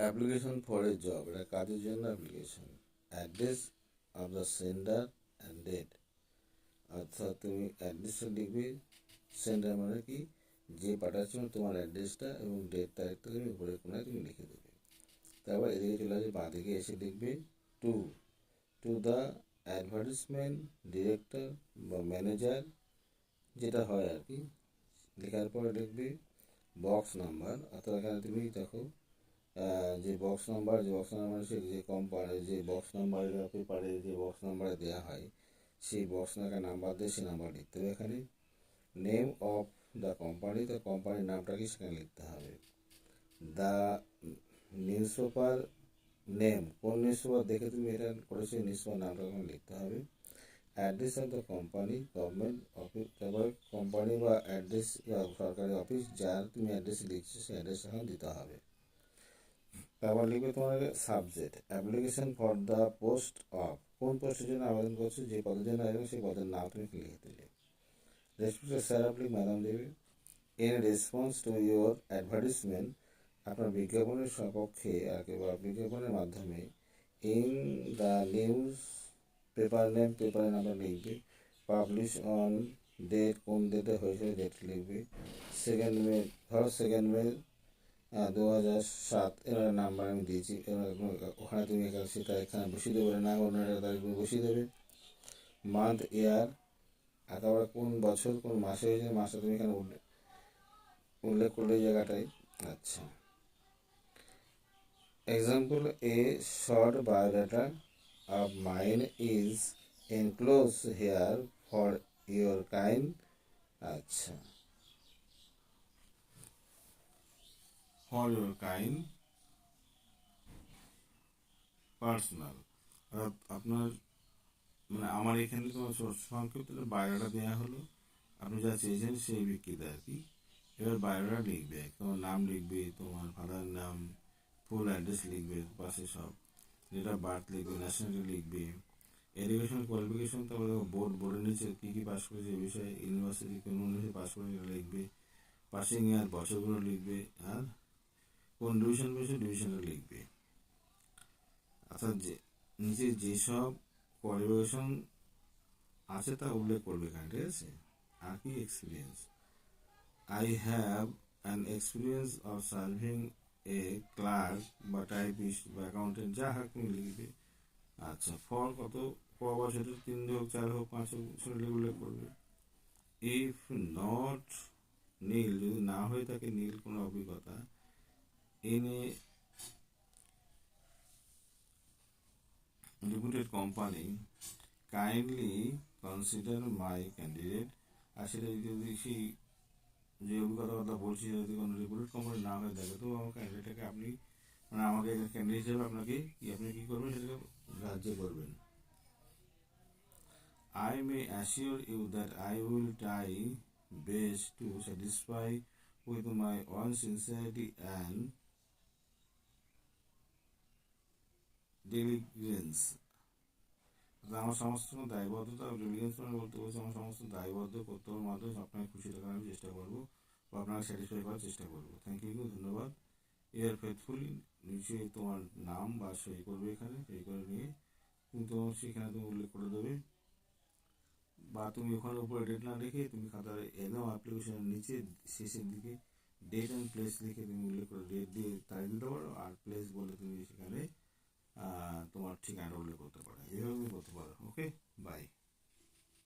Application for a job, এটা কাজের জন্য application. Address of the sender and date, অর্থাৎ তুমি অ্যাড্রেসটা লিখবে। সেন্ডার মানে কি, যে পাঠাচ্ছ তোমার অ্যাড্রেসটা এবং ডেট তারিখটা তুমি উপরে কোনায় তুমি লিখে দেবে। তারপর এদিকে চলে আসবে, বাঁদিকে এসে লিখবে to to the advertisement director বা ম্যানেজার, যেটা হয় আর কি। লেখার পরে লিখবে বক্স নাম্বার, অর্থাৎ এখানে তুমি দেখো যে বক্স নাম্বার সে যে কোম্পানি যে বক্স নাম্বার পেপারে যে বক্স নাম্বারে দেওয়া হয়, সেই বক্স নাম্বার দিয়ে সে নাম্বার লিখতে হবে এখানে। নেম অফ দ্য কোম্পানি, তো কোম্পানির নামটাকে সেখানে লিখতে হবে। দ্য নিউজ পেপার নেম, কোন নিউজ পেপার দেখে তুমি এটা করেছো নিউজ পেপার নামটা ওখানে লিখতে হবে। Address of the company, government office, তারপর কোম্পানি বা অ্যাড্রেস সরকারি অফিস যার তুমি অ্যাড্রেস লিখছো সেই অ্যাড্রেস এখানে দিতে হবে। তারপর লিখবে তোমার subject, application for the post of, কোন পোস্টের জন্য আবেদন করছো, যে পদের জন্য আবেদন সেই পদের নাম তুমি লিখে দিলে। রেসপেক্টেড স্যার আপনি ম্যাডাম দেবে। In response to your advertisement, আপনার বিজ্ঞাপনের সপক্ষে বা বিজ্ঞাপনের মাধ্যমে, in the news paper name, পেপারের নামটা লিখবে। পাবলিশ অন ডেট, কোন ডেটে হয়েছে ডেট লিখবে। 2 মে, ধরো 2 মে 2007 এর নাম্বার আমি দিয়েছি, ওখানে তুমি সেটা এখানে বসিয়ে দেবে না, অন্য একটা তারিখ বসিয়ে দেবে। মান্থ ইয়ার, একেবারে কোন বছর কোন মাসে হয়েছে মাসটা তুমি এখানে উল্লেখ করলে এই জায়গাটায়। আচ্ছা, example, a short biodata of mine is enclose here for your kind. আচ্ছা, ফর ইউর কাইন্ড পার্সোনাল, আপনার মানে আমার এখানে তোমার সংক্ষিপ্ত বায়োডাটা দেওয়া হলো, আপনি যা চেয়েছেন সেই বিক্রিতে আর কি। এবার বায়োডাটা লিখবে, তোমার নাম লিখবে, তোমার ফাদার নাম, ফুল অ্যাড্রেস লিখবে, পাশে সব ডেট অফ বার্থ লিখবে, ন্যাশনালিটি লিখবে, এডুকেশন কোয়ালিফিকেশন, তারপরে বোর্ডের নিচে কী কী পাস করেছে এই বিষয়ে, ইউনিভার্সিটি কোন ইউনিভার্সিটি পাস করে সেটা লিখবে, পাসিং ইয়ার বছরগুলো লিখবে, আর কোন ডিভিশন পেয়েছে ডিভিশনটা লিখবে। অর্থাৎ যে নিচে যেসব কোয়ালিফিকেশন আছে তা উল্লেখ করবে এখানে, ঠিক আছে। আর কি experience, I have an experience of serving a clerk বা টাইপিস্ট বা অ্যাকাউন্টেন্ট, যা হোক তুমি লিখবে। আচ্ছা, ফল কত, ক বছরের, 3 হোক 4 হোক 5 হোক সেটা উল্লেখ করবে। ইফ নট নীল, যদি না হয়ে থাকে নীল কোনো অভিজ্ঞতা, in a reputed company kindly consider my candidate, আর সেটা যদি সেই যে অভিজ্ঞতার কথা বলছি যদি কোনো রিপুটেড কোম্পানি না হয়ে থাকে, তো আমার ক্যান্ডিডেটটাকে আপনি মানে আমাকে ক্যান্ডিডেট হিসেবে আপনাকে আপনি কী করবেন সেটাকে গ্রাহ্য করবেন। I may assure you that I will try best to satisfy with my own sincerity and diligence. আমার সমস্ত দায়বদ্ধতা, ডিলিগেন্স মানে বলতে বলছি আমার সমস্ত দায়বদ্ধ কর্তব্যের মাধ্যমে আপনাকে খুশি রাখার আমি চেষ্টা করবো বা আপনাকে স্যাটিসফাই করার চেষ্টা করবো। থ্যাংক ইউ, ধন্যবাদ। ইয়ার ফেথফুলি, নিশ্চয়ই তোমার নাম বা সই করবে এখানে, সই করে নিয়ে তুমি তোমার সেখানে তুমি উল্লেখ করে দেবে, বা তুমি ওখানে উপরে ডেট না লিখে তুমি খাতার একদম অ্যাপ্লিকেশনের নিচে শেষের দিকে ডেট অ্যান্ড প্লেস লিখে তুমি উল্লেখ করে ডেট দিয়ে তারিখ দিতে পারো, আর প্লেস বলে তুমি সেখানে তোমার ঠিকানাটা উল্লেখ করতে পারো, এইভাবে তুমি করতে পারো। ওকে।